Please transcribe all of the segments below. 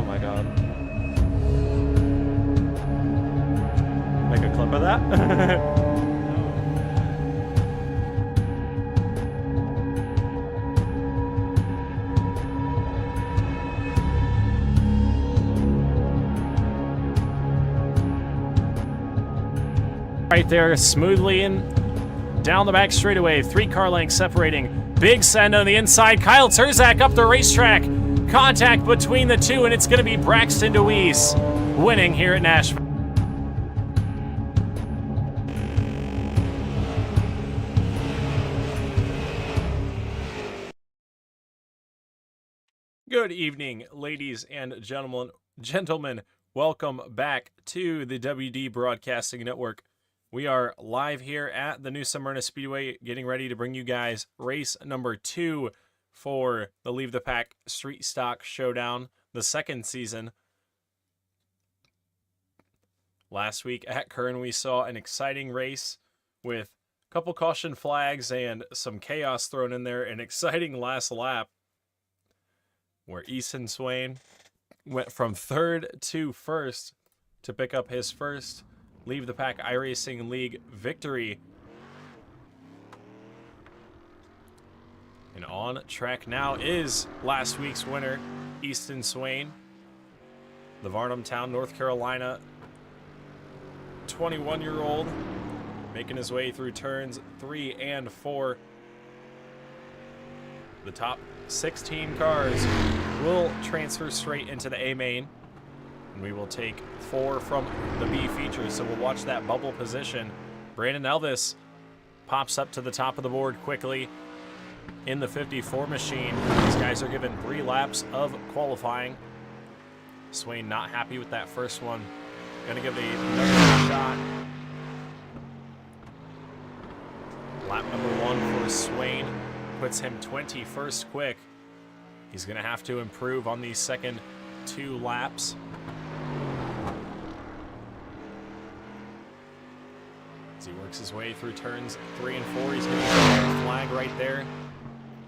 my god. Make a clip of that? Right there, smoothly in down the back straightaway. 3 car lengths separating. Big send on the inside. Kyle Terzak up the racetrack. Contact between the two, and it's going to be Braxton DeWeese winning here at Nashville. Good evening, ladies and gentlemen. Welcome back to the WD Broadcasting Network. We are live here at the new Smyrna Speedway, getting ready to bring you guys race number 2 for the Leave the Pack Street Stock Showdown, the second season. Last week at Kern, we saw an exciting race with a couple caution flags and some chaos thrown in there. An exciting last lap where Easton Swain went from 3rd to 1st to pick up his first Leave the Pack iRacing League victory. And on track now is last week's winner, Easton Swain, the Varnumtown, North Carolina 21-year-old, making his way through turns 3 and 4. The top 16 cars will transfer straight into the A main. We will take 4 from the B feature, so we'll watch that bubble position. Brandon Elvis pops up to the top of the board quickly in the 54 machine. These guys are given 3 laps of qualifying. Swain not happy with that first one. Gonna give another shot. Lap number 1 for Swain puts him 21st quick. He's gonna have to improve on these second 2 laps. As he works his way through turns 3 and 4, he's going to get a flag right there.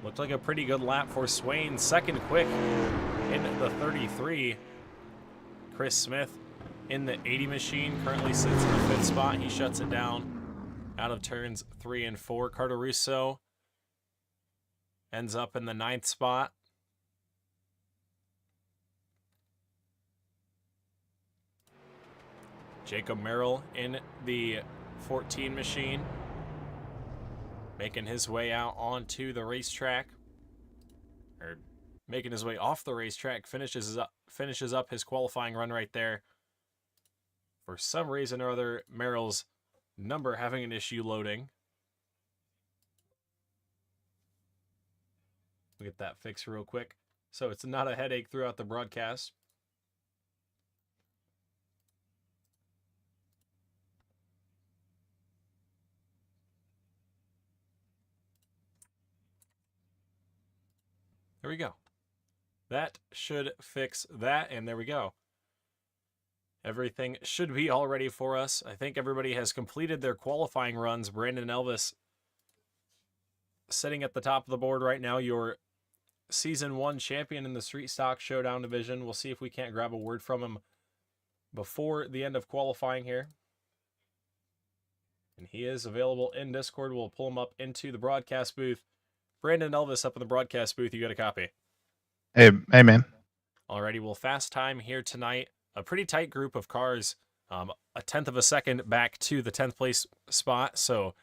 Looked like a pretty good lap for Swain. Second quick in the 33. Chris Smith in the 80 machine currently sits in the 5th spot. He shuts it down out of turns 3 and 4. Carter Russo ends up in the 9th spot. Jacob Merrill in the 14 machine, making his way out onto the racetrack, or making his way off the racetrack, finishes up his qualifying run right there. For some reason or other, Merrill's number having an issue loading. We'll get that fixed real quick, so it's not a headache throughout the broadcast. There we go. That should fix that, and there we go. Everything should be all ready for us. I think everybody has completed their qualifying runs. Brandon Elvis sitting at the top of the board right now, your Season 1 champion in the Street Stock Showdown division. We'll see if we can't grab a word from him before the end of qualifying here. And he is available in Discord. We'll pull him up into the broadcast booth. Brandon Elvis up in the broadcast booth. You got a copy? Hey, man. Alrighty, well, fast time here tonight. A pretty tight group of cars. A 1/10 of a second back to the 10th place spot. So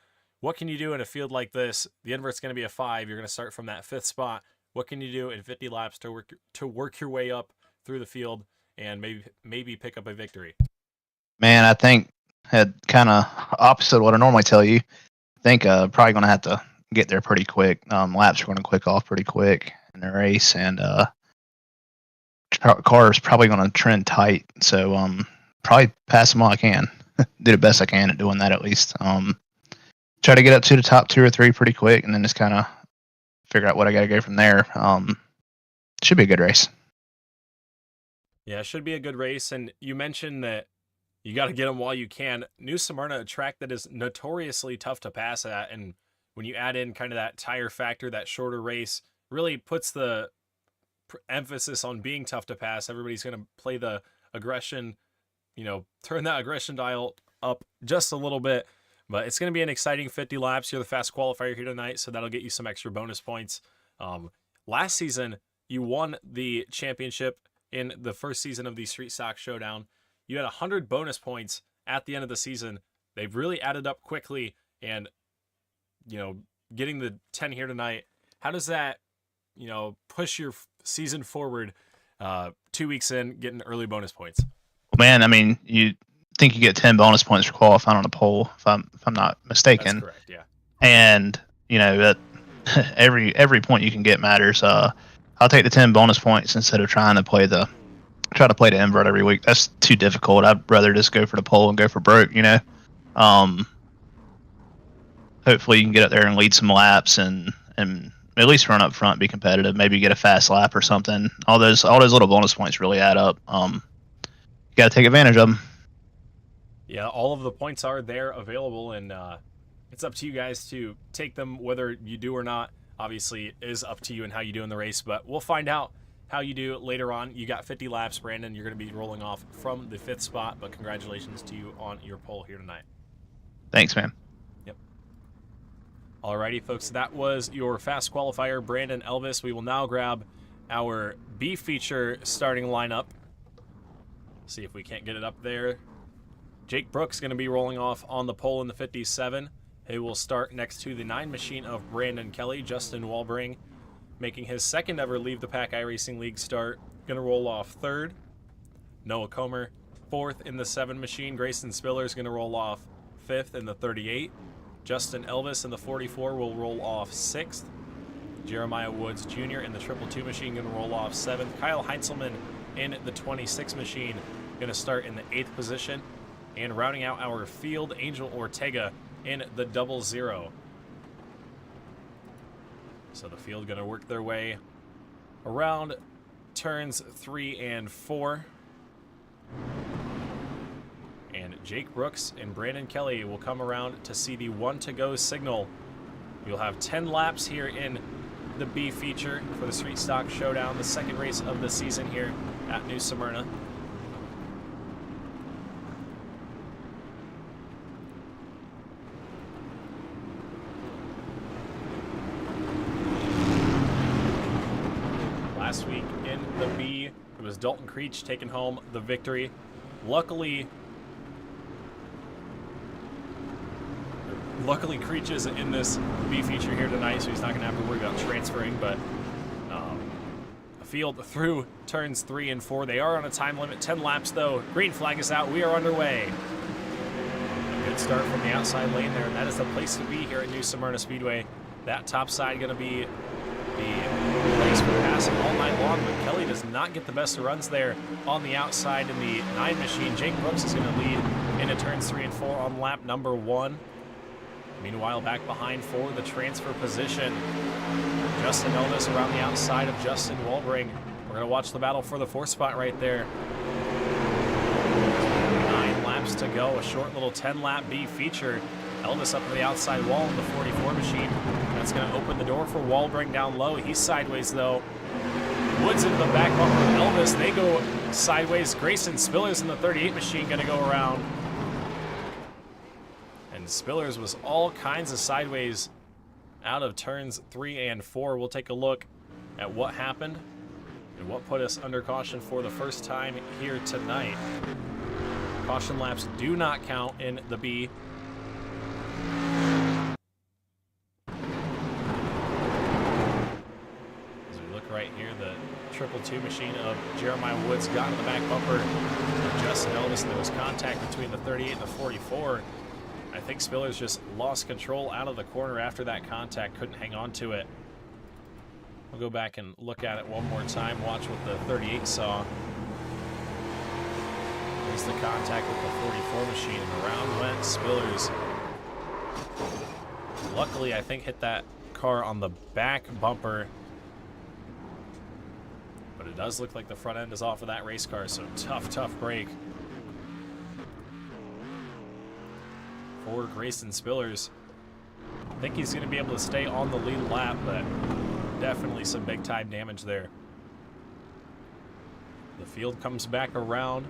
what can you do in a field like this? The invert's going to be a 5. You're going to start from that 5th spot. What can you do in 50 laps to work your way up through the field and maybe pick up a victory? Man, I think had kind of opposite of what I normally tell you. I think probably going to have to get there pretty quick. Laps are going to click off pretty quick in the race, and car's probably going to trend tight. So probably pass them all I can. Do the best I can at doing that at least. Try to get up to the top 2 or 3 pretty quick, and then just kind of figure out what I got to go from there. Should be a good race. Yeah, it should be a good race. And you mentioned that you got to get them while you can. New Smyrna, a track that is notoriously tough to pass at, and when you add in kind of that tire factor, that shorter race really puts the emphasis on being tough to pass. Everybody's going to play the aggression, turn that aggression dial up just a little bit. But it's going to be an exciting 50 laps. You're the fast qualifier here tonight, so that'll get you some extra bonus points. Last season, you won the championship in the first season of the Street Stock Showdown. You had 100 bonus points at the end of the season. They've really added up quickly, and, getting the 10 here tonight, how does that, push your season forward 2 weeks in, getting early bonus points? Man, I mean, you think you get 10 bonus points for qualifying on a pole, if I'm not mistaken. That's correct, yeah. And that every point you can get matters. I'll take the 10 bonus points instead of try to play the invert every week. That's too difficult. I'd rather just go for the pole and go for broke. Hopefully you can get up there and lead some laps and at least run up front, be competitive. Maybe get a fast lap or something. All those little bonus points really add up. You got to take advantage of them. Yeah, all of the points are there available, and it's up to you guys to take them. Whether you do or not, obviously, is up to you and how you do in the race, but we'll find out how you do later on. You got 50 laps, Brandon. You're going to be rolling off from the 5th spot, but congratulations to you on your pole here tonight. Thanks, man. Yep. Alrighty, folks, that was your fast qualifier, Brandon Elvis. We will now grab our B feature starting lineup. See if we can't get it up there. Jake Brooks going to be rolling off on the pole in the 57. He will start next to the 9 machine of Brandon Kelly. Justin Walbring, making his second ever Leave the Pack iRacing League start, going to roll off 3rd. Noah Comer, 4th in the 7 machine. Grayson Spiller is going to roll off 5th in the 38. Justin Elvis in the 44 will roll off 6th. Jeremiah Woods Jr. in the 222 machine going to roll off 7th. Kyle Heinzelman in the 26 machine going to start in the 8th position. And rounding out our field, Angel Ortega in the 00. So the field going to work their way around turns 3 and 4. And Jake Brooks and Brandon Kelly will come around to see the 1 to go signal. You'll have 10 laps here in the B feature for the Street Stock Showdown, the second race of the season here at New Smyrna. Last week in the B, it was Dalton Creech taking home the victory. Luckily Creech is in this B feature here tonight, so he's not going to have to worry about transferring, but a field through turns 3 and 4. They are on a time limit, 10 laps though. Green flag is out. We are underway. A good start from the outside lane there, and that is the place to be here at New Smyrna Speedway. That top side going to be the place for passing all night long, but Kelly does not get the best of runs there on the outside in the 9 machine. Jake Brooks is going to lead into turns 3 and 4 on lap number 1. Meanwhile, back behind for the transfer position, Justin Elvis around the outside of Justin Walbring. We're going to watch the battle for the 4th spot right there. 9 laps to go, a short little 10-lap B feature. Elvis up to the outside wall in the 44 machine. That's going to open the door for Walbring down low. He's sideways, though. Woods into the back bumper of Elvis. They go sideways. Grayson Spillers in the 38 machine going to go around. And Spillers was all kinds of sideways out of turns 3 and 4. We'll take a look at what happened and what put us under caution for the first time here tonight. Caution laps do not count in the B. As we look right here, the 222 machine of Jeremiah Woods got in the back bumper of Justin Elvis, and there was contact between the 38 and the 44. I think Spillers just lost control out of the corner after that contact, couldn't hang on to it. We'll go back and look at it one more time, watch what the 38 saw. There's the contact with the 44 machine, and around went Spillers. Luckily, I think hit that car on the back bumper, but it does look like the front end is off of that race car, so tough break for Grayson Spillers. I think he's going to be able to stay on the lead lap, but definitely some big time damage there. The field comes back around.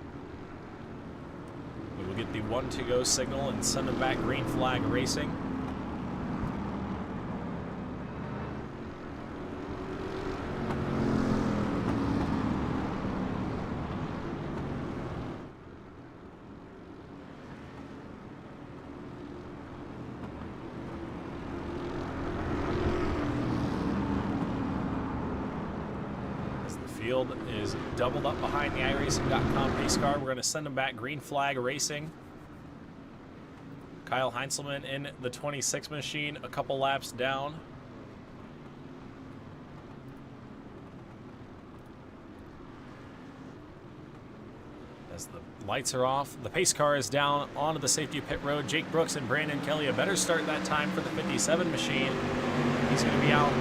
We will get the 1 to go signal and send them back green flag racing. Field is doubled up behind the iRacing.com pace car. We're going to send them back green flag racing. Kyle Heinzelman in the 26 machine, a couple laps down. As the lights are off, the pace car is down onto the safety pit road. Jake Brooks and Brandon Kelly, a better start that time for the 57 machine. He's going to be out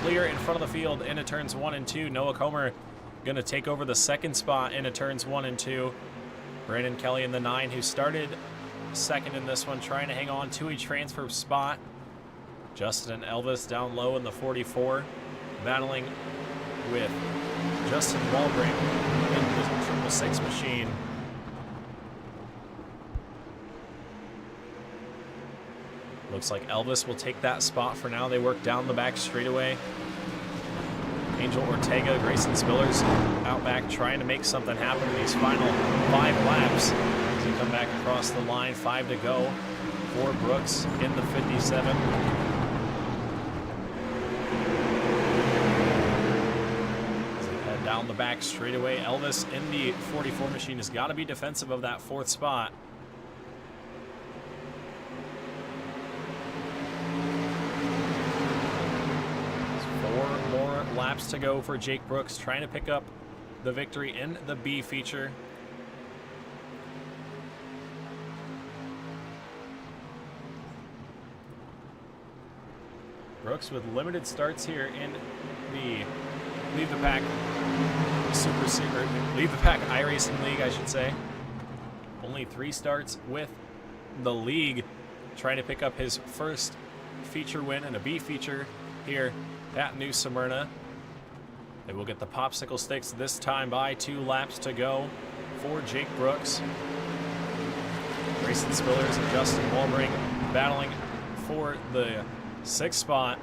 clear in front of the field into turns 1 and 2. Noah Comer going to take over the second spot into turns 1 and 2. Brandon Kelly in the 9, who started second in this one, trying to hang on to a transfer spot. Justin and Elvis down low in the 44, battling with Justin Walbrink in the 666 machine. Looks like Elvis will take that spot for now. They work down the back straightaway. Angel Ortega, Grayson Spillers out back trying to make something happen in these final 5 laps. As they come back across the line, 5 to go for Brooks in the 57. As they head down the back straightaway, Elvis in the 44 machine has got to be defensive of that 4th spot. Laps to go for Jake Brooks, trying to pick up the victory in the B feature. Brooks with limited starts here in the Lead the Pack Super Secret, Lead the Pack iRacing League, I should say. Only 3 starts with the league, trying to pick up his first feature win in a B feature here at New Smyrna. They will get the popsicle sticks this time by 2 laps to go for Jake Brooks. Grayson Spillers and Justin Walbrink battling for the 6th spot.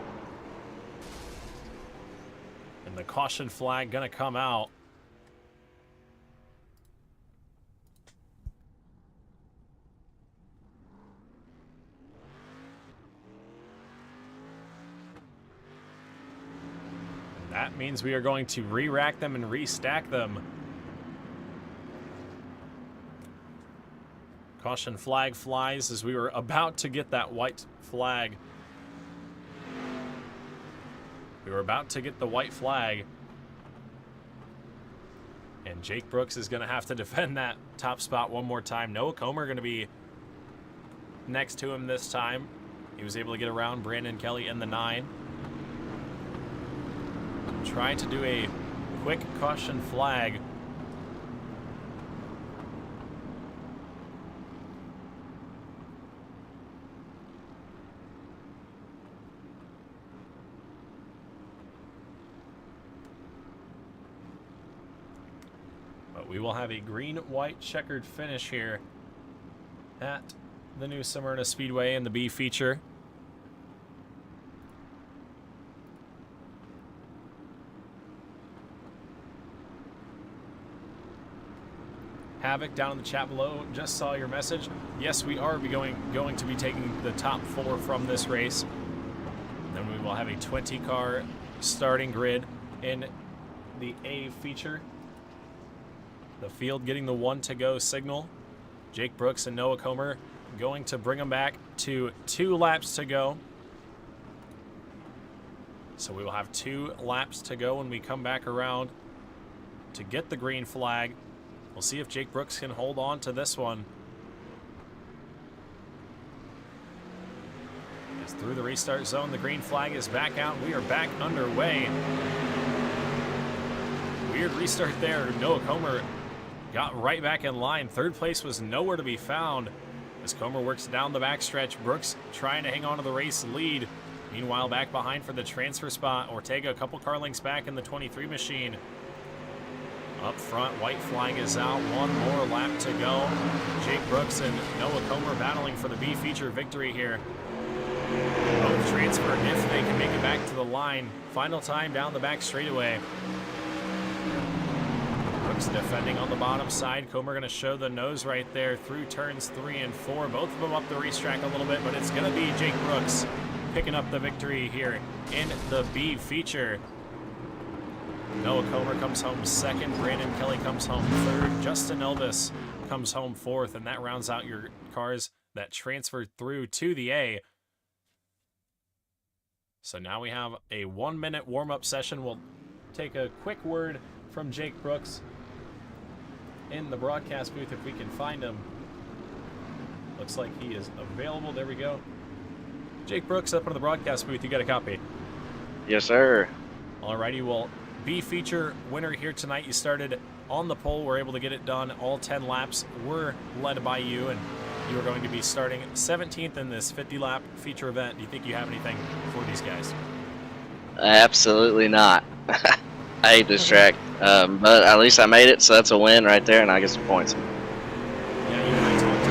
And the caution flag gonna come out. That means we are going to re-rack them and restack them. Caution flag flies as we were about to get that white flag. We were about to get the white flag. And Jake Brooks is going to have to defend that top spot one more time. Noah Comer going to be next to him this time. He was able to get around Brandon Kelly in the 9. Trying to do a quick caution flag. But we will have a green-white checkered finish here at the New Smyrna Speedway in the B feature. Havoc down in the chat below, just saw your message. Yes, we are going to be taking the top 4 from this race. Then we will have a 20-car starting grid in the A feature. The field getting the 1 to go signal. Jake Brooks and Noah Comer going to bring them back to 2 laps to go. So we will have 2 laps to go when we come back around to get the green flag. We'll see if Jake Brooks can hold on to this one. As through the restart zone, the green flag is back out. We are back underway. Weird restart there. Noah Comer got right back in line. 3rd place was nowhere to be found as Comer works down the backstretch. Brooks trying to hang on to the race lead. Meanwhile, back behind for the transfer spot, Ortega a couple car lengths back in the 23 machine. Up front, white flag is out. One more lap to go. Jake Brooks and Noah Comer battling for the B feature victory here. Both transfer if they can make it back to the line. Final time down the back straightaway. Brooks defending on the bottom side. Comer going to show the nose right there through turns 3 and 4. Both of them up the racetrack a little bit, but it's going to be Jake Brooks picking up the victory here in the B feature. Noah Comer comes home second. Brandon Kelly comes home third. Justin Elvis comes home fourth. And that rounds out your cars that transferred through to the A. So now we have a 1-minute warm-up session. We'll take a quick word from Jake Brooks in the broadcast booth if we can find him. Looks like he is available. There we go. Jake Brooks up in the broadcast booth. You got a copy? Yes, sir. Alrighty, well, B feature winner here tonight. You started on the pole, were able to get it done. All 10 laps were led by you, and you are going to be starting 17th in this 50-lap feature event. Do you think you have anything for these guys? Absolutely not. I hate this track, but at least I made it, so that's a win right there, and I get some points. Yeah, you and I talked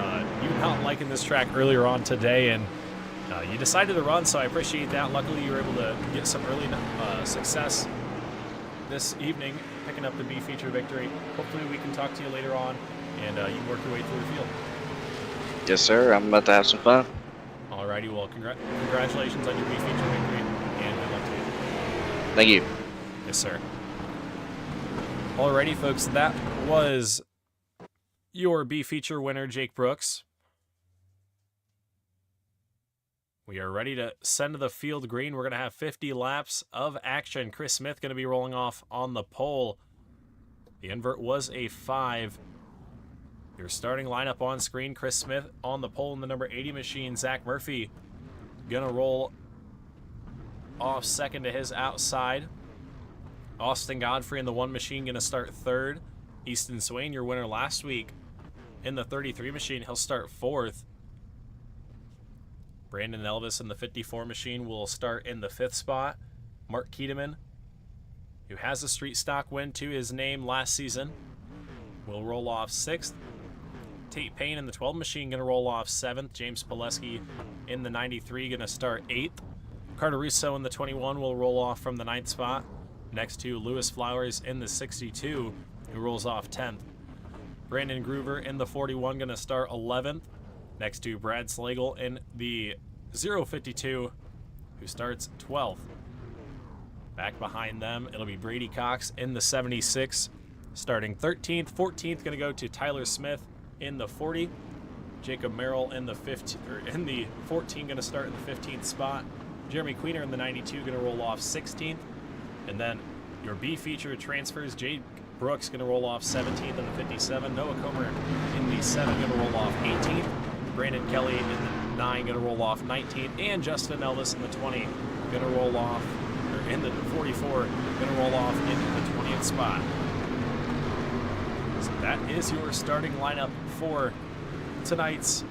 about you not liking this track earlier on today, and you decided to run, so I appreciate that. Luckily, you were able to get some early success this evening, picking up the B feature victory. Hopefully, we can talk to you later on, and you can work your way through the field. Yes, sir. I'm about to have some fun. Alrighty, well, congratulations on your B feature victory, and good luck to you. Thank you. Yes, sir. Alrighty, folks, that was your B feature winner, Jake Brooks. We are ready to send the field green. We're going to have 50 laps of action. Chris Smith going to be rolling off on the pole. The invert was a 5. Your starting lineup on screen. Chris Smith on the pole in the number 80 machine. Zach Murphy going to roll off second to his outside. Austin Godfrey in the 1 machine going to start third. Easton Swain, your winner last week, in the 33 machine. He'll start 4th. Brandon Elvis in the 54 machine will start in the 5th spot. Mark Keedeman, who has a street stock win to his name last season, will roll off 6th. Tate Payne in the 12 machine going to roll off 7th. James Pileski in the 93 going to start 8th. Carter Russo in the 21 will roll off from the 9th spot. Next to Lewis Flowers in the 62, who rolls off 10th. Brandon Groover in the 41 going to start 11th. Next to Brad Slagle in the 052, who starts 12th. Back behind them, it'll be Brady Cox in the 76, starting 13th. 14th going to go to Tyler Smith in the 40. Jacob Merrill in the 14 going to start in the 15th spot. Jeremy Queener in the 92 going to roll off 16th. And then your B feature transfers. Jake Brooks going to roll off 17th in the 57. Noah Comer in the 7 going to roll off 18th. Brandon Kelly in the 9 going to roll off 19th. And Justin Elvis in the 20 going to roll off, or in the 44 going to roll off into the 20th spot. So that is your starting lineup for tonight's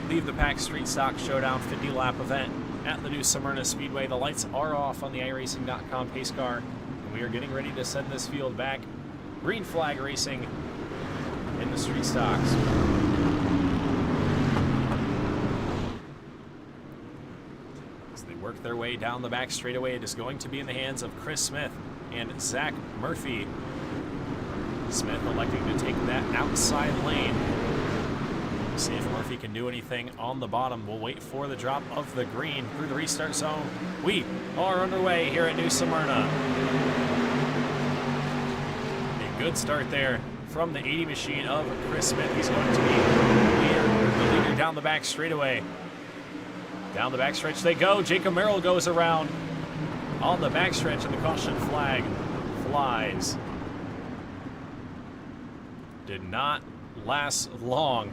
Leave the Pack Street Stock Showdown 50-lap event at the new Smyrna Speedway. The lights are off on the iRacing.com pace car, and we are getting ready to send this field back. Green flag racing in the street stocks. As they work their way down the back straightaway, it is going to be in the hands of Chris Smith and Zach Murphy. Smith electing to take that outside lane. See if Murphy can do anything on the bottom. We'll wait for the drop of the green through the restart zone. We are underway here at New Smyrna. A good start there from the 80 machine of Chris Smith. He's going to be the leader down the back straightaway. Down the backstretch they go. Jacob Merrill goes around on the backstretch, and the caution flag flies. Did not last long.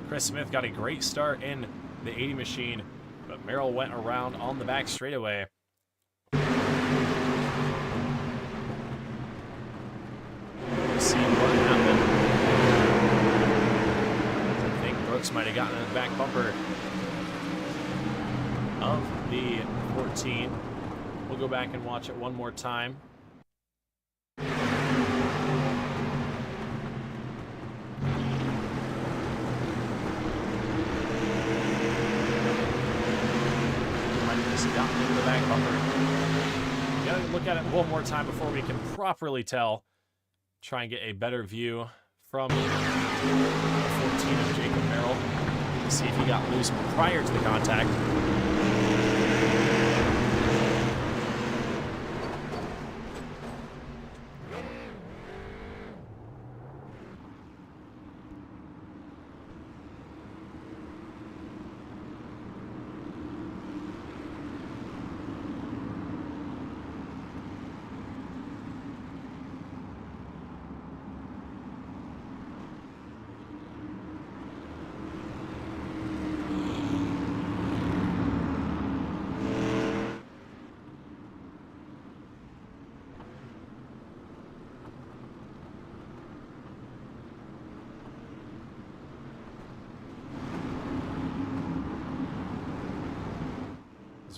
Chris Smith got a great start in the 80 machine, but Merrill went around on the back straightaway. Let's see what happened. I think Brooks might have gotten in the back bumper of the 14. We'll go back and watch it one more time. back bumper. We gotta look at it one more time before we can properly tell. Try and get a better view from 14 of Jacob Merrill. See if he got loose prior to the contact.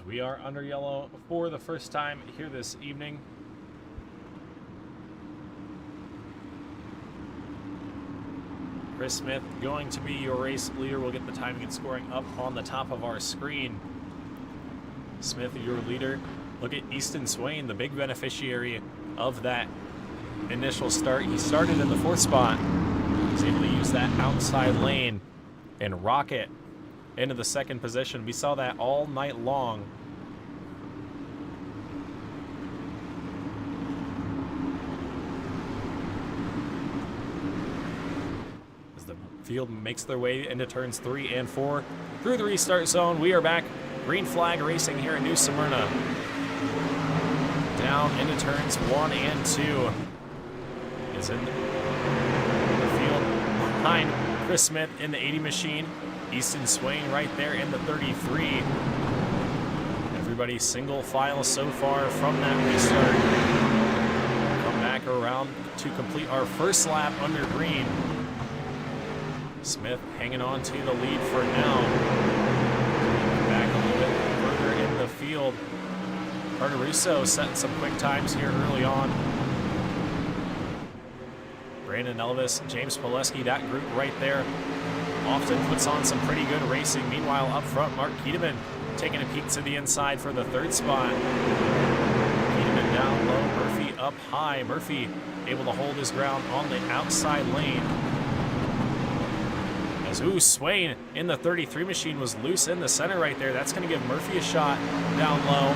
We are under yellow for the first time here this evening. Chris Smith going to be your race leader. We'll get the timing and scoring up on the top of our screen. Smith, your leader. Look at Easton Swain, the big beneficiary of that initial start. He started in the 4th spot. He's able to use that outside lane and rocket into the 2nd position. We saw that all night long. As the field makes their way into turns 3 and 4 through the restart zone, we are back. Green flag racing here in New Smyrna. Down into turns 1 and 2. Is in the field behind Chris Smith in the 80 machine. Easton Swain right there in the 33. Everybody single file so far from that restart. Come back around to complete our first lap under green. Smith hanging on to the lead for now. Back a little bit further in the field. Carter Russo setting some quick times here early on. Brandon Elvis, James Pileski, that group right there often puts on some pretty good racing. Meanwhile, up front, Mark Kedeman taking a peek to the inside for the 3rd spot. Kedeman down low, Murphy up high. Murphy able to hold his ground on the outside lane. As Swain in the 33 machine was loose in the center right there. That's going to give Murphy a shot down low.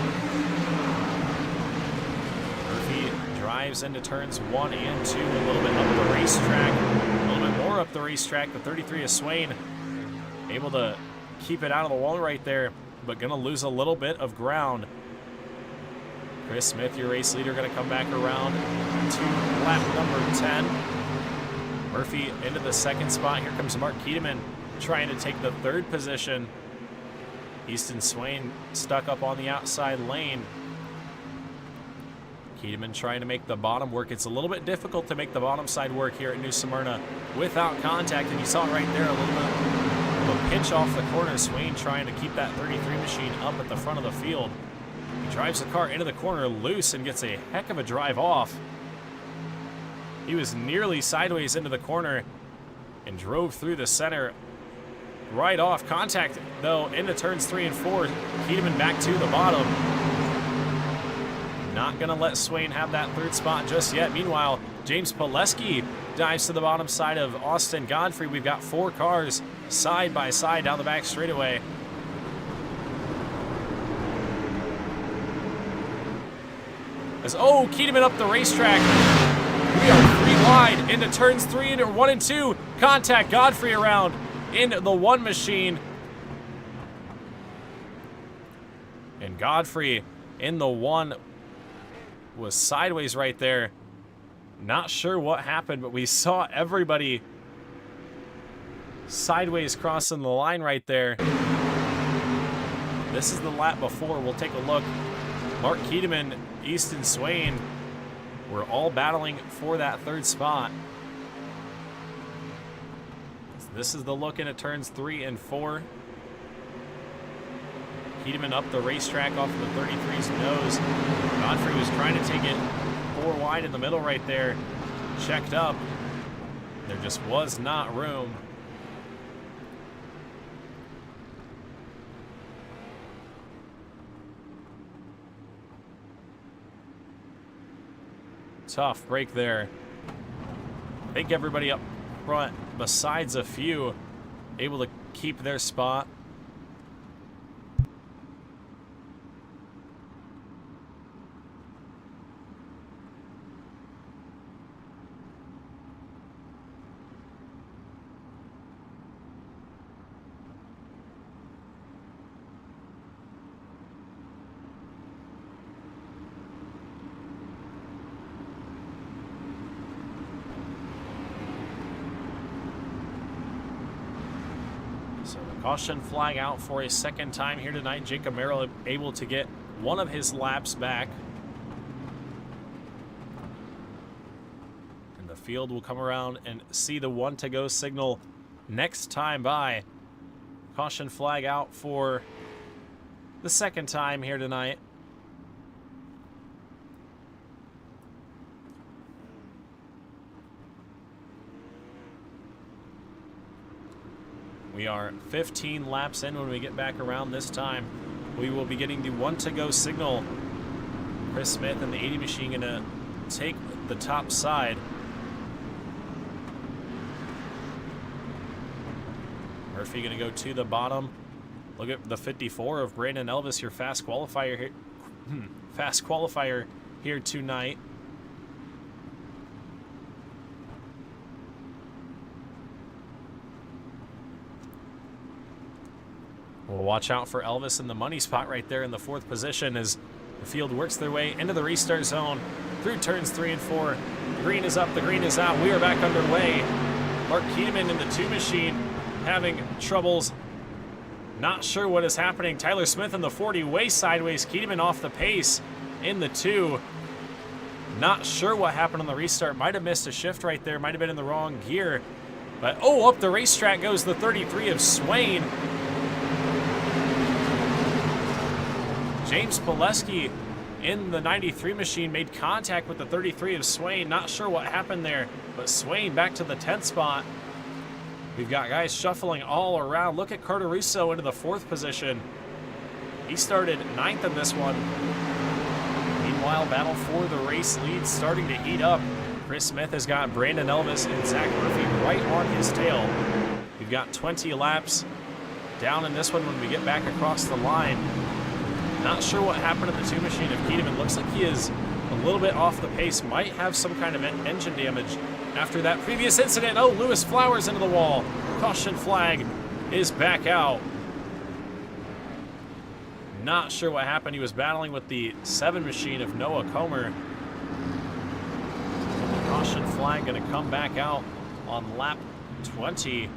Murphy drives into turns 1 and 2, a little bit up the racetrack. A little bit more up the racetrack. The 33 is Swain, able to keep it out of the wall right there, but going to lose a little bit of ground. Chris Smith, your race leader, going to come back around to lap number 10. Murphy into the 2nd spot. Here comes Mark Kedeman trying to take the 3rd position. Easton Swain stuck up on the outside lane. Kedeman trying to make the bottom work. It's a little bit difficult to make the bottom side work here at New Smyrna without contact, and you saw it right there, a little bit of a pinch off the corner. Swain trying to keep that 33 machine up at the front of the field. He drives the car into the corner loose and gets a heck of a drive off. He was nearly sideways into the corner and drove through the center right off. Contact, though, into turns 3 and 4. Kedeman back to the bottom. Not going to let Swain have that 3rd spot just yet. Meanwhile, James Pileski dives to the bottom side of Austin Godfrey. We've got 4 cars side by side down the back straightaway. As, Kedeman up the racetrack. We are 3 wide into turns 3 and 1 and 2. Contact Godfrey around in the 1 machine. And Godfrey in the 1 was sideways right there. Not sure what happened, but we saw everybody sideways crossing the line right there. This is the lap before. We'll take a look. Mark Kedeman, Easton Swain, we're all battling for that 3rd spot. So this is the look into turns 3 and 4. Kedeman up the racetrack off of the 33's nose. Godfrey was trying to take it 4 wide in the middle right there. Checked up. There just was not room. Tough break there. I think everybody up front, besides a few, able to keep their spot. So the caution flag out for a second time here tonight. Jacob Merrill able to get one of his laps back. And the field will come around and see the 1 to go signal next time by. Caution flag out for the second time here tonight. We are 15 laps in. When we get back around this time, we will be getting the 1 to go signal. Chris Smith and the 80 machine gonna take the top side. Murphy gonna go to the bottom. Look at the 54 of Brandon Elvis, your fast qualifier here. Fast qualifier here tonight. We'll watch out for Elvis in the money spot right there in the 4th position as the field works their way into the restart zone through turns 3 and 4. The green is up, the green is out. We are back underway. Mark Kiedemann in the 2 machine having troubles. Not sure what is happening. Tyler Smith in the 40 way sideways. Kiedemann off the pace in the 2. Not sure what happened on the restart. Might have missed a shift right there. Might have been in the wrong gear. But, oh, up the racetrack goes the 33 of Swain. James Pileski in the 93 machine made contact with the 33 of Swain. Not sure what happened there, but Swain back to the 10th spot. We've got guys shuffling all around. Look at Carter Russo into the 4th position. He started 9th in this one. Meanwhile, battle for the race lead starting to heat up. Chris Smith has got Brandon Elvis and Zach Murphy right on his tail. We've got 20 laps down in this one when we get back across the line. Not sure what happened in the 2 machine of Kiedemann. Looks like he is a little bit off the pace. Might have some kind of engine damage after that previous incident. Oh, Lewis Flowers into the wall. Caution flag is back out. Not sure what happened. He was battling with the 7 machine of Noah Comer. The caution flag going to come back out on lap 20.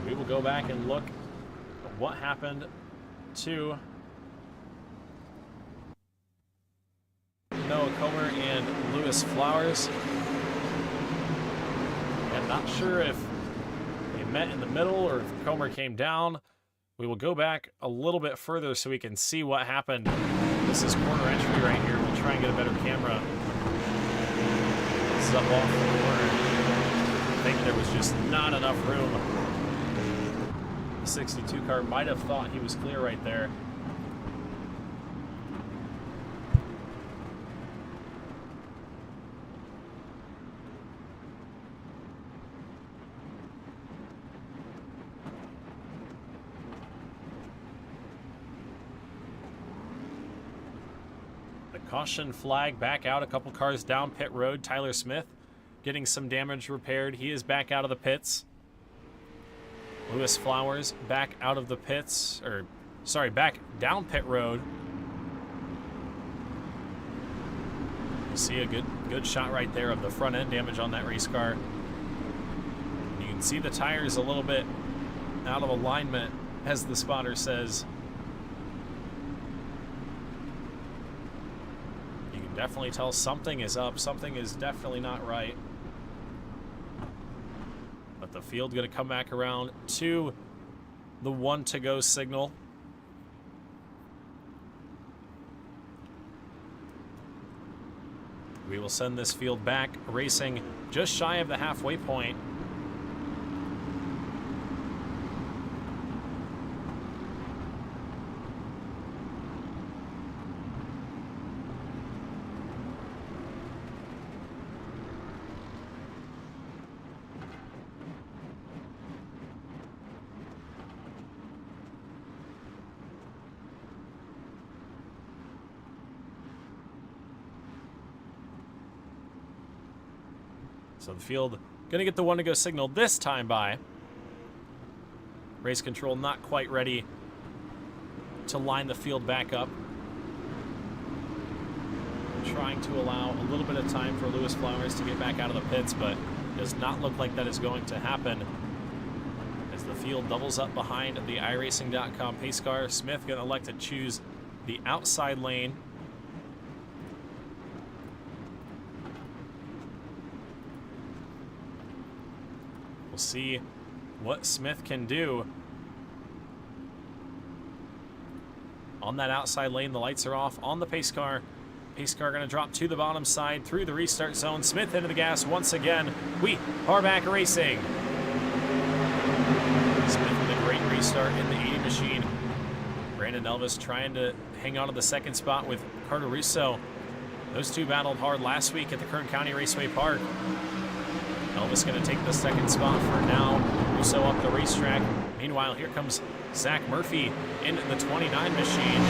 We will go back and look at what happened to Noah Comer and Lewis Flowers. I'm not sure if they met in the middle or if Comer came down. We will go back a little bit further so we can see what happened. This is corner entry right here. We'll try and get a better camera. This is up off the corner. I think there was just not enough room. The 62 car might have thought he was clear right there. The caution flag back out, a couple cars down pit road. Tyler Smith getting some damage repaired. He is back out of the pits. Lewis Flowers back out of the pits, or sorry, back down pit road. You see a good shot right there of the front end damage on that race car. You can see the tires a little bit out of alignment, as the spotter says. You can definitely tell something is up, something is definitely not right. But the field going to come back around to the 1 to go signal. We will send this field back, racing just shy of the halfway point. So the field going to get the 1 to go signal this time by. Race control not quite ready to line the field back up. Trying to allow a little bit of time for Lewis Flowers to get back out of the pits, but does not look like that is going to happen as the field doubles up behind the iRacing.com pace car. Smith going to elect to choose the outside lane. We'll see what Smith can do. On that outside lane, the lights are off on the pace car. Pace car going to drop to the bottom side through the restart zone. Smith into the gas once again. We are back racing. Smith with a great restart in the 80 machine. Brandon Elvis trying to hang on to the second spot with Carter Russo. Those two battled hard last week at the Kern County Raceway Park. Elvis going to take the second spot for now. Russo up the racetrack. Meanwhile, here comes Zach Murphy in the 29 machine.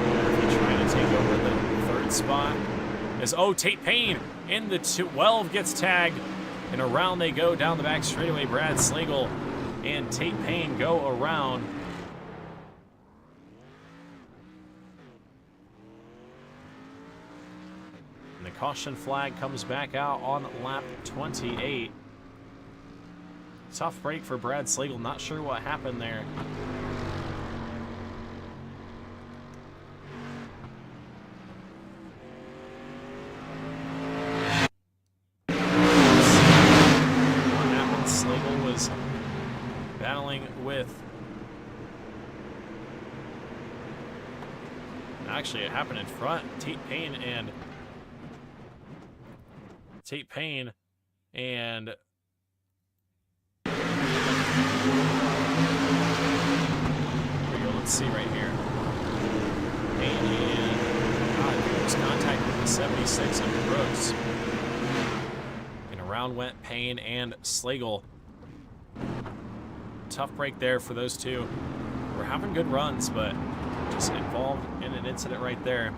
Murphy trying to take over the third spot. As Tate Payne in the 12 gets tagged. And around they go down the back straightaway. Brad Slagle and Tate Payne go around. And the caution flag comes back out on lap 28. Tough break for Brad Slagle. Not sure what happened there. What happened? Slagle was battling with... Actually, it happened in front. Tate Payne and... Let's see right here. Payne and Brooks contact with the 76 of Brooks. And around went Payne and Slagle. Tough break there for those two. We're having good runs, but just involved in an incident right there.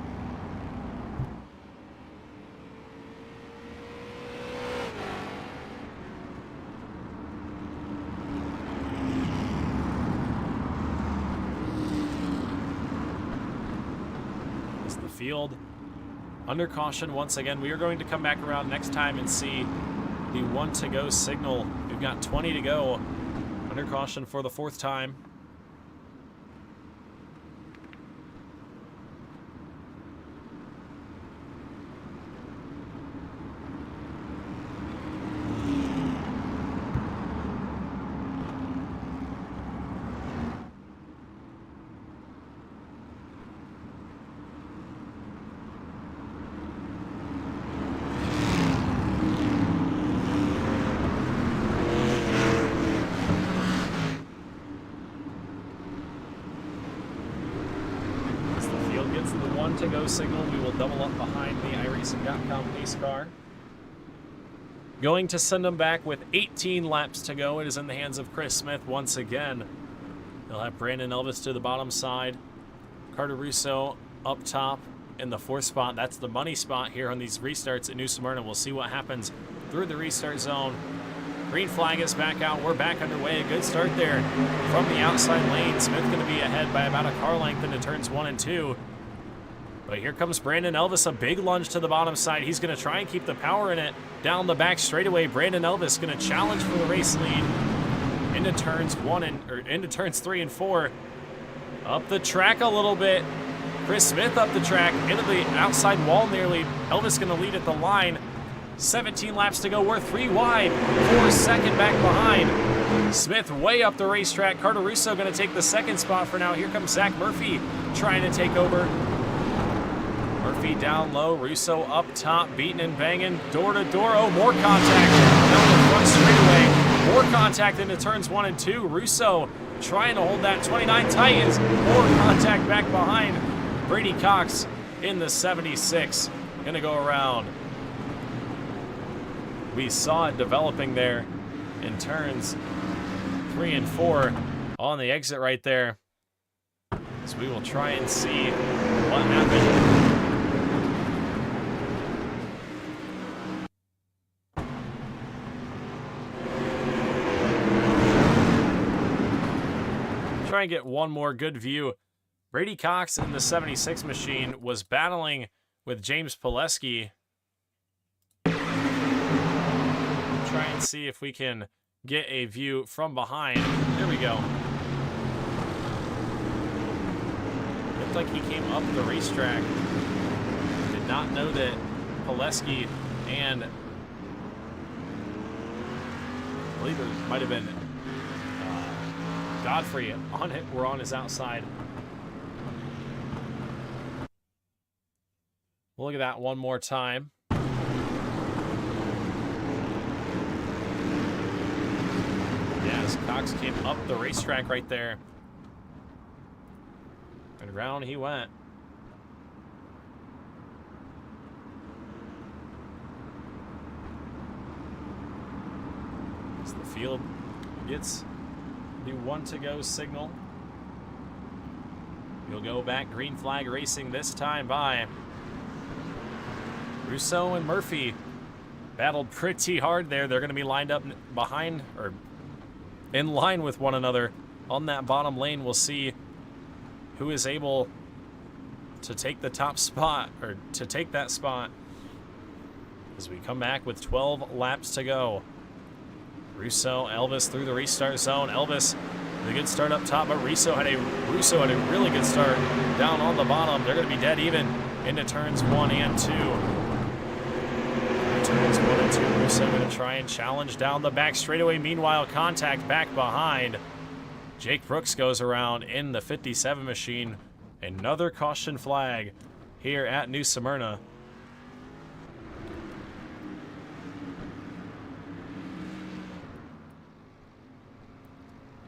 Field under caution once again. We are going to come back around next time and see the 1 to go signal. We've got 20 to go. Under caution for the 4th time. To go signal, we will double up behind the iRacing.com pace car. Going to send them back with 18 laps to go. It is in the hands of Chris Smith once again. They'll have Brandon Elvis to the bottom side, Carter Russo up top in the 4th spot. That's the money spot here on these restarts at New Smyrna. We'll see what happens through the restart zone. Green flag is back out. We're back underway. A good start there from the outside lane. Smith going to be ahead by about a car length into turns 1 and 2. But here comes Brandon Elvis, a big lunge to the bottom side. He's going to try and keep the power in it. Down the back straightaway, Brandon Elvis going to challenge for the race lead into turns 3 and 4. Up the track a little bit. Chris Smith up the track into the outside wall nearly. Elvis going to lead at the line. 17 laps to go. We're 3 wide. 4 second back behind. Smith way up the racetrack. Carter Russo going to take the 2nd spot for now. Here comes Zach Murphy trying to take over. Murphy down low, Russo up top, beating and banging, door to door. Oh, more contact down the front straightaway. More contact into turns 1 and 2. Russo trying to hold that 29 tight as more contact back behind. Brady Cox in the 76. Gonna go around. We saw it developing there in turns 3 and 4 on the exit right there. So we will try and see what happened. try and get one more good view. Brady Cox in the 76 machine was battling with James Pileski. Try and see if we can get a view from behind. Here we go. Looked like he came up the racetrack. Did not know that Pileski and I believe it might have been Godfrey on it. We're on his outside. We'll look at that one more time. Yes, Cox came up the racetrack right there. And around he went. As the field gets the 1 to go signal. We'll go back green flag racing this time by Russo and Murphy. Battled pretty hard there. They're going to be lined up behind or in line with one another on that bottom lane. We'll see who is able to take the top spot or to take that spot as we come back with 12 laps to go. Russo, Elvis through the restart zone. Elvis with a good start up top, but Russo had a really good start down on the bottom. They're going to be dead even into turns 1 and 2. Turns 1 and 2. Russo going to try and challenge down the back straightaway. Meanwhile, contact back behind. Jake Brooks goes around in the 57 machine. Another caution flag here at New Smyrna.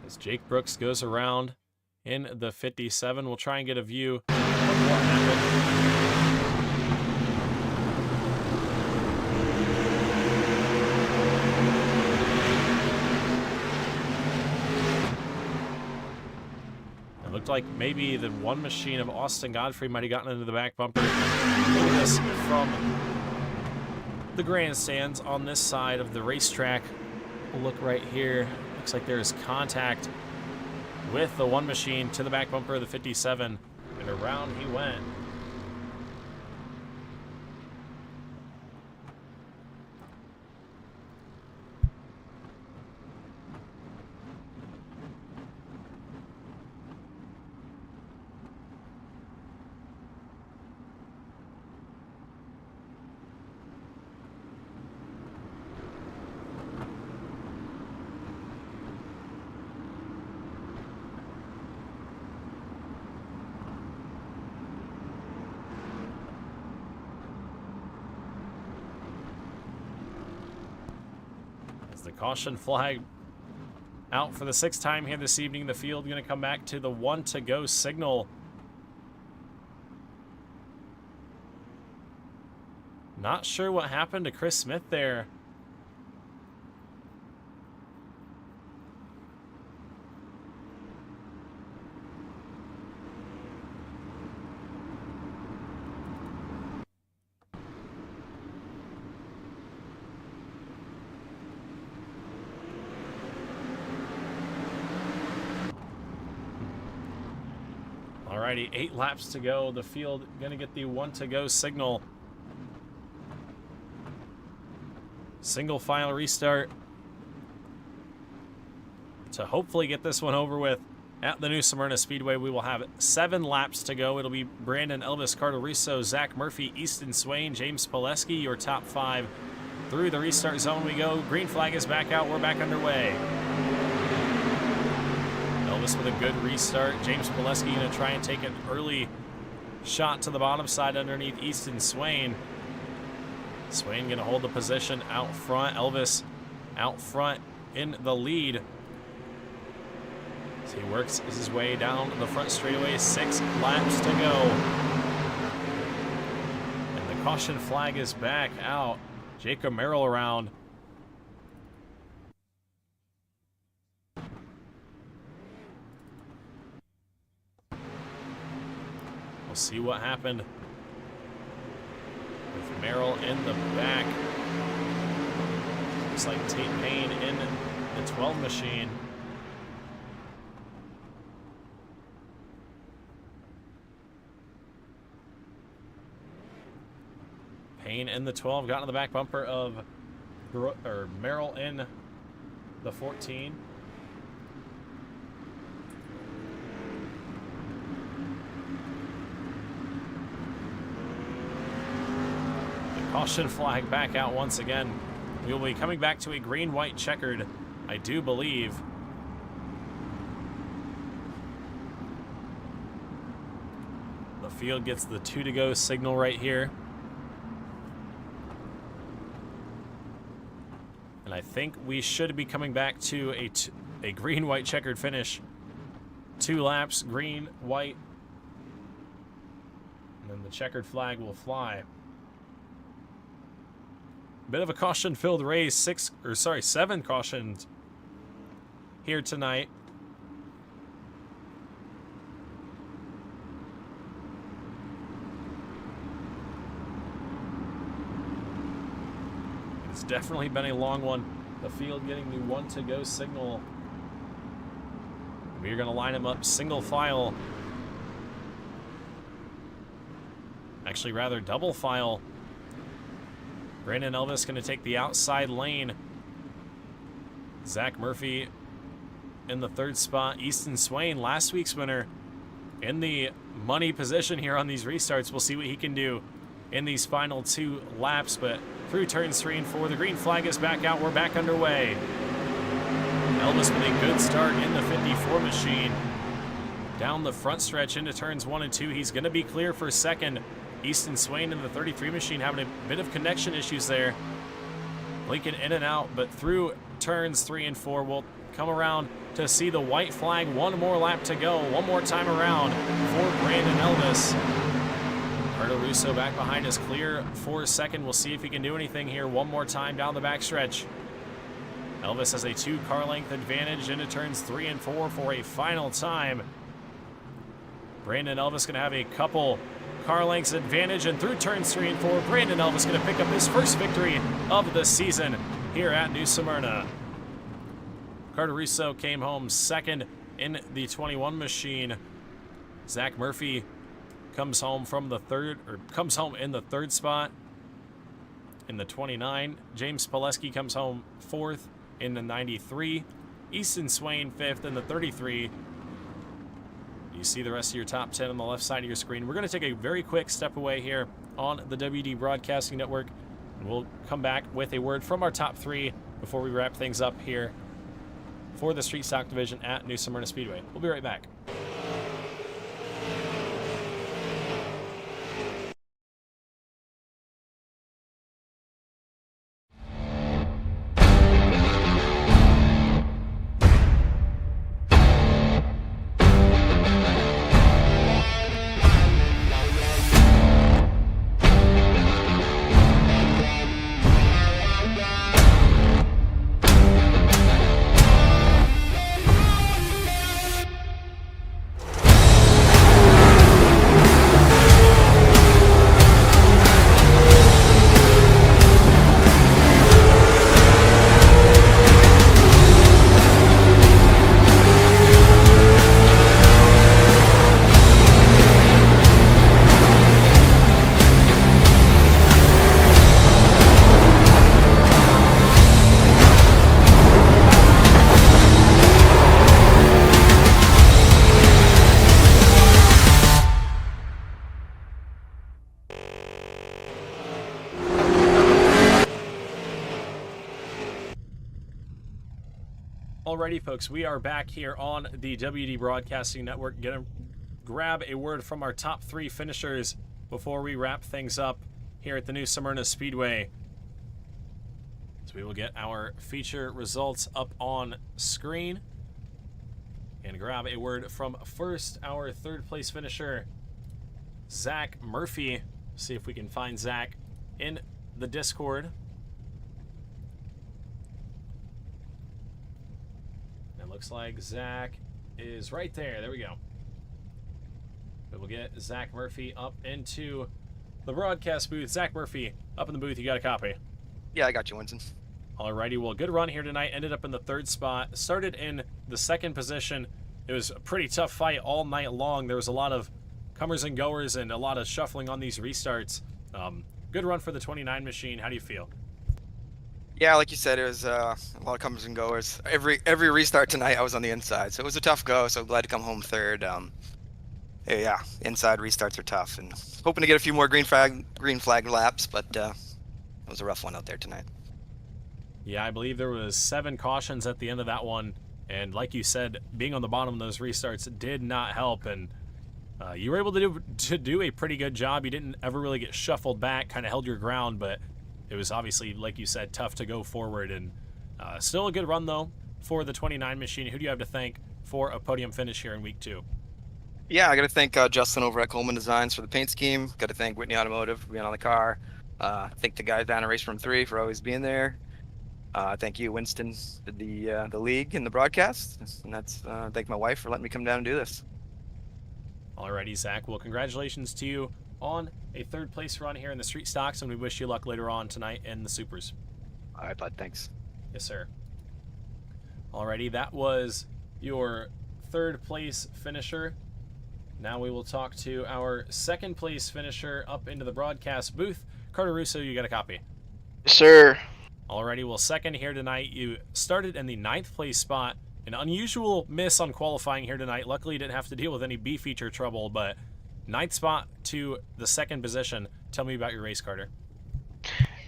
As Jake Brooks goes around in the 57, we'll try and get a view of what happened. It looked like maybe the one machine of Austin Godfrey might have gotten into the back bumper. Look at this from the grandstands on this side of the racetrack. We'll look right here. Looks like there is contact with the one machine to the back bumper of the 57, and around he went. The caution flag out for the 6th time here this evening. The field going to come back to the 1 to go signal. Not sure what happened to Chris Smith there. Alrighty, 8 laps to go. The field going to get the 1 to go signal. Single file restart to hopefully get this one over with at the New Smyrna Speedway. We will have 7 laps to go. It'll be Brandon, Elvis, Carter Russo, Zach Murphy, Easton Swain, James Pileski, your top 5. Through the restart zone we go. Green flag is back out. We're back underway. Elvis with a good restart. James Pileski going to try and take an early shot to the bottom side underneath Easton Swain. Swain going to hold the position out front. Elvis out front in the lead. So he works his way down the front straightaway. 6 laps to go. And the caution flag is back out. Jacob Merrill around. We'll see what happened with Merrill in the back. Looks like Tate Payne in the 12 machine. Lane in the 12 got on the back bumper of Merrill in the 14. The caution flag back out once again. We will be coming back to a green-white checkered, I do believe. The field gets the 2 to go signal right here. And I think we should be coming back to a green-white checkered finish. 2 laps, green, white. And then the checkered flag will fly. Bit of a caution-filled race. 7 cautions here tonight. It's definitely been a long one. The field getting the 1 to go signal. We're going to line them up single file. Actually, rather double file. Brandon Elvis going to take the outside lane. Zach Murphy in the 3rd spot. Easton Swain, last week's winner, in the money position here on these restarts. We'll see what he can do in these final 2 laps, but through turns 3 and 4, the green flag is back out. We're back underway. Elvis with a good start in the 54 machine. Down the front stretch into turns 1 and 2. He's going to be clear for 2nd. Easton Swain in the 33 machine having a bit of connection issues there. Lincoln in and out, but through turns 3 and 4, we'll come around to see the white flag. 1 more lap to go. 1 more time around for Brandon Elvis. Carter Russo back behind is clear for 2nd. We'll see if he can do anything here. 1 more time down the backstretch. Elvis has a 2 car length advantage into turns 3 and 4 for a final time. Brandon Elvis going to have a couple car lengths advantage, and through turns 3 and 4, Brandon Elvis going to pick up his first victory of the season here at New Smyrna. Carter Russo came home 2nd in the 21 machine. Zach Murphy comes home in the 3rd spot in the 29. James Pileski comes home 4th in the 93. Easton Swain 5th in the 33. You see the rest of your top 10 on the left side of your screen. We're going to take a very quick step away here on the WD Broadcasting Network, and we'll come back with a word from our top 3 before we wrap things up here for the Street Stock Division at New Smyrna Speedway. We'll be right back. Alrighty, folks, we are back here on the WD Broadcasting Network. Gonna grab a word from our top 3 finishers before we wrap things up here at the New Smyrna Speedway. So we will get our feature results up on screen and grab a word from first our 3rd place finisher, Zach Murphy. See if we can find Zach in the Discord. Looks like Zach is right there. There we go. But we'll get Zach Murphy up into the broadcast booth. Zach Murphy, up in the booth. You got a copy? Yeah, I got you, Winston. Alrighty. Well, good run here tonight. Ended up in the 3rd spot. Started in the 2nd position. It was a pretty tough fight all night long. There was a lot of comers and goers and a lot of shuffling on these restarts. good run for the 29 machine. How do you feel? Yeah, like you said, it was a lot of comers and goers. Every restart tonight, I was on the inside, so it was a tough go. So glad to come home third. Yeah, inside restarts are tough, and hoping to get a few more green flag laps, but it was a rough one out there tonight. Yeah, I believe there was 7 cautions at the end of that one, and like you said, being on the bottom of those restarts did not help, and you were able to do a pretty good job. You didn't ever really get shuffled back, kind of held your ground, but it was obviously, like you said, tough to go forward, and still a good run, though, for the 29 machine. Who do you have to thank for a podium finish here in week 2? Yeah, I got to thank Justin over at Coleman Designs for the paint scheme. Got to thank Whitney Automotive for being on the car. Thank the guys down at Race Room 3 for always being there. Thank you, Winston, the league and the broadcast. And that's thank my wife for letting me come down and do this. Alrighty, Zach. Well, congratulations to you on a 3rd place run here in the Street Stocks, and we wish you luck later on tonight in the Supers. All right, bud. Thanks. Yes, sir. Alrighty, that was your 3rd place finisher. Now we will talk to our 2nd place finisher up into the broadcast booth. Carter Russo, you got a copy? Yes, sir. Alrighty, well, 2nd here tonight. You started in the 9th place spot. An unusual miss on qualifying here tonight. Luckily, you didn't have to deal with any B feature trouble, but 9th spot to the 2nd position. Tell me about your race, Carter.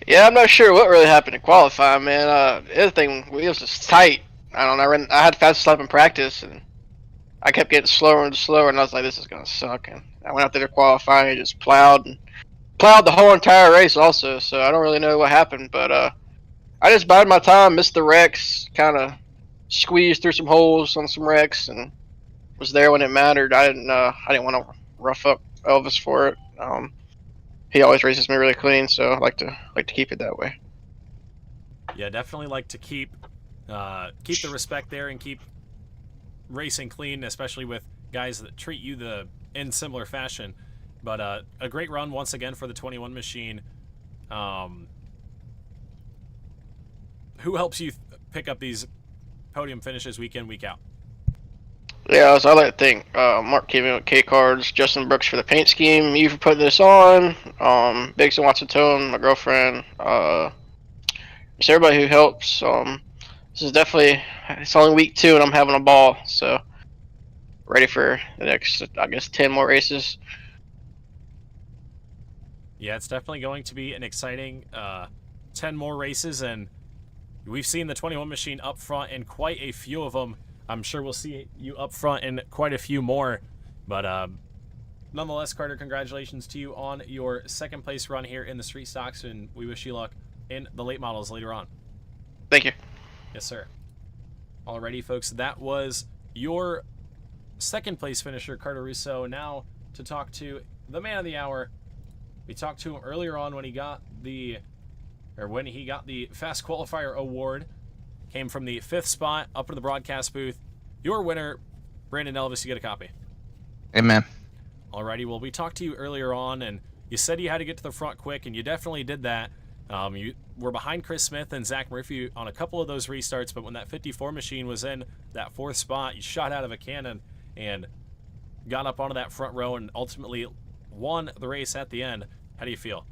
Yeah, I'm not sure what really happened in qualifying, man. The other thing, it was just tight. I don't know. I had fastest lap in practice, and I kept getting slower and slower, and I was like, this is going to suck. And I went out there to qualify and just plowed the whole entire race also, so I don't really know what happened. But I just bided my time, missed the wrecks, kind of squeezed through some holes on some wrecks, and was there when it mattered. I didn't want to rough up Elvis for it. He always races me really clean, so I like to keep it that way. Yeah, definitely like to keep the respect there and keep racing clean, especially with guys that treat you in similar fashion. But a great run once again for the 21 machine. Who helps you pick up these podium finishes week in, week out? Yeah, so I like to thank Mark Kevin with K Cards, Justin Brooks for the paint scheme, you for putting this on, Biggs and Watson Tone, my girlfriend, just everybody who helps. This is definitely, it's only week 2 and I'm having a ball, so ready for the next, I guess, 10 more races. Yeah, it's definitely going to be an exciting 10 more races, and we've seen the 21 machine up front in quite a few of them. I'm sure we'll see you up front in quite a few more. But nonetheless, Carter, congratulations to you on your 2nd place run here in the Street Stocks, and we wish you luck in the late models later on. Thank you. Yes, sir. Alrighty, folks, that was your 2nd place finisher, Carter Russo. Now to talk to the man of the hour. We talked to him earlier on when he got the Fast Qualifier Award. Came from the 5th spot up to the broadcast booth. Your winner, Brandon Elvis, you get a copy. Amen. Alrighty, well, we talked to you earlier on, and you said you had to get to the front quick, and you definitely did that. You were behind Chris Smith and Zach Murphy on a couple of those restarts, but when that 54 machine was in that 4th spot, you shot out of a cannon and got up onto that front row and ultimately won the race at the end. How do you feel?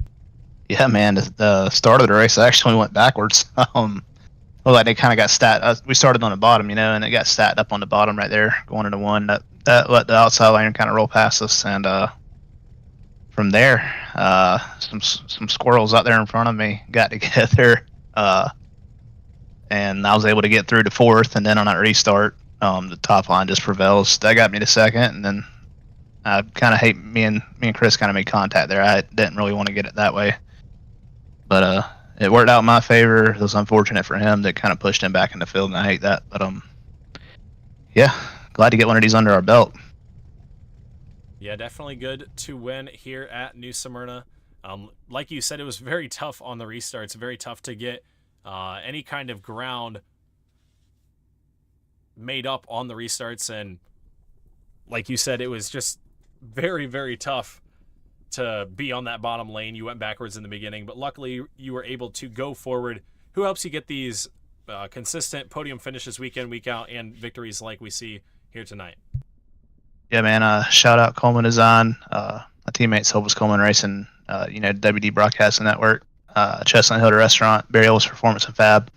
Yeah, man. The start of the race actually went backwards. Well, like they kind of got stat. We started on the bottom, and it got stacked up on the bottom right there, going into 1. That let the outside lane kind of roll past us, and from there, some squirrels out there in front of me got together, and I was able to get through to 4th. And then on that restart, the top line just prevails. That got me to 2nd, and then I kind of hate me and Chris kind of made contact there. I didn't really want to get it that way, but it worked out in my favor. It was unfortunate for him that kind of pushed him back in the field, and I hate that. But yeah, glad to get one of these under our belt. Yeah, definitely good to win here at New Smyrna. Like you said, it was very tough on the restarts, very tough to get any kind of ground made up on the restarts. And like you said, it was just very, very tough to be on that bottom lane. You went backwards in the beginning, but luckily you were able to go forward. Who helps you get these consistent podium finishes week in, week out, and victories like we see here tonight? Yeah, man. Shout out Coleman Design. My teammates help us Coleman Racing WD Broadcasting Network, Chestnut Hill Restaurant, Barry Ellis Performance and Fab.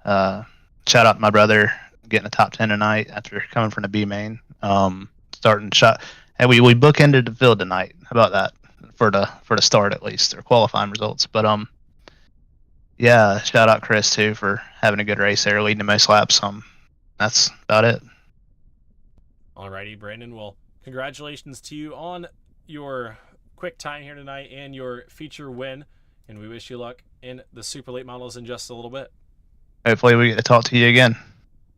Shout out to my brother getting a top 10 tonight after coming from the B main. Starting shot, and we bookended the field tonight. How about that for the start at least, or qualifying results? But yeah, shout out Chris too for having a good race there, leading the most laps. That's about it. Alrighty, Brandon. Well, congratulations to you on your quick time here tonight and your feature win, and we wish you luck in the super late models in just a little bit. Hopefully we get to talk to you again.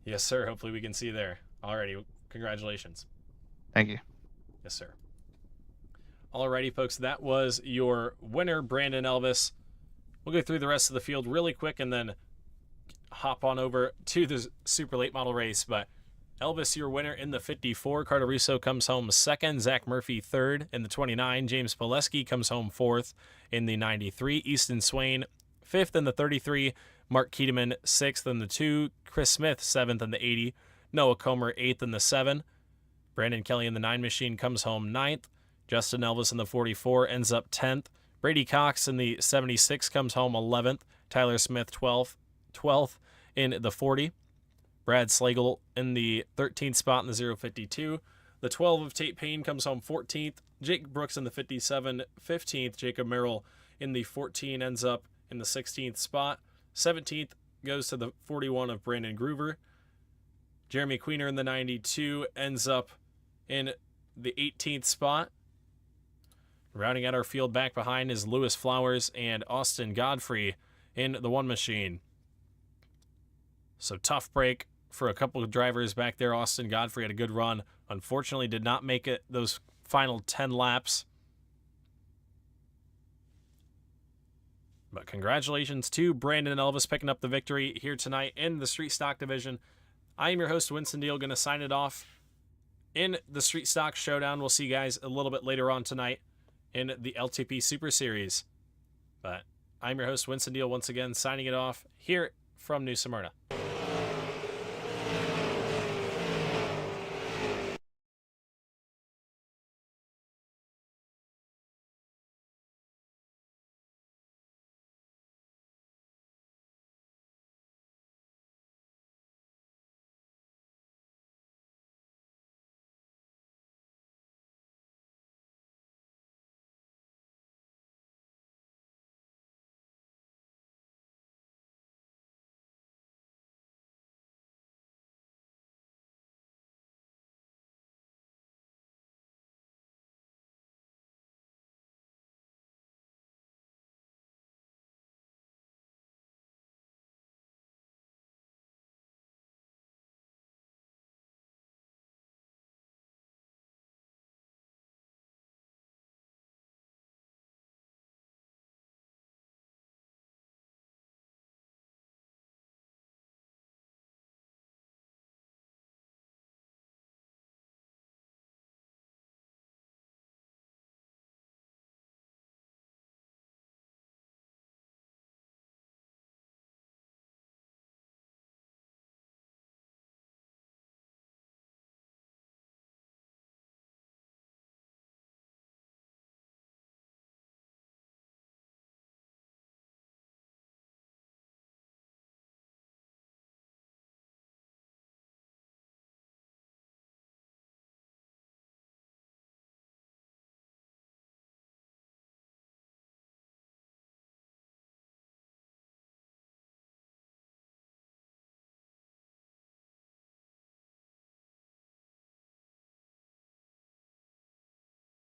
Yes, sir. Hopefully we can see you there. Alrighty, congratulations. Thank you. Yes, sir. Alrighty, folks, that was your winner, Brandon Elvis. We'll go through the rest of the field really quick and then hop on over to the super late model race. But Elvis, your winner in the 54. Carter Russo comes home second. Zach Murphy third in the 29. James Pileski comes home fourth in the 93. Easton Swain fifth in the 33. Mark Keeteman sixth in the 2. Chris Smith seventh in the 80. Noah Comer eighth in the 7. Brandon Kelly in the 9 machine comes home ninth. Justin Elvis in the 44 ends up 10th. Brady Cox in the 76 comes home 11th. Tyler Smith 12th in the 40. Brad Slagle in the 13th spot in the 052. The 12 of Tate Payne comes home 14th. Jake Brooks in the 57 15th. Jacob Merrill in the 14 ends up in the 16th spot. 17th goes to the 41 of Brandon Groover. Jeremy Queener in the 92 ends up in the 18th spot. Rounding out our field back behind is Lewis Flowers and Austin Godfrey in the 1 machine. So tough break for a couple of drivers back there. Austin Godfrey had a good run. Unfortunately did not make it those final 10 laps. But congratulations to Brandon and Elvis picking up the victory here tonight in the Street Stock Division. I am your host, Winston Deal, going to sign it off in the Street Stock Showdown. We'll see you guys a little bit later on tonight in the LTP Super Series. But I'm your host, Winston Deal, once again signing it off here from New Smyrna.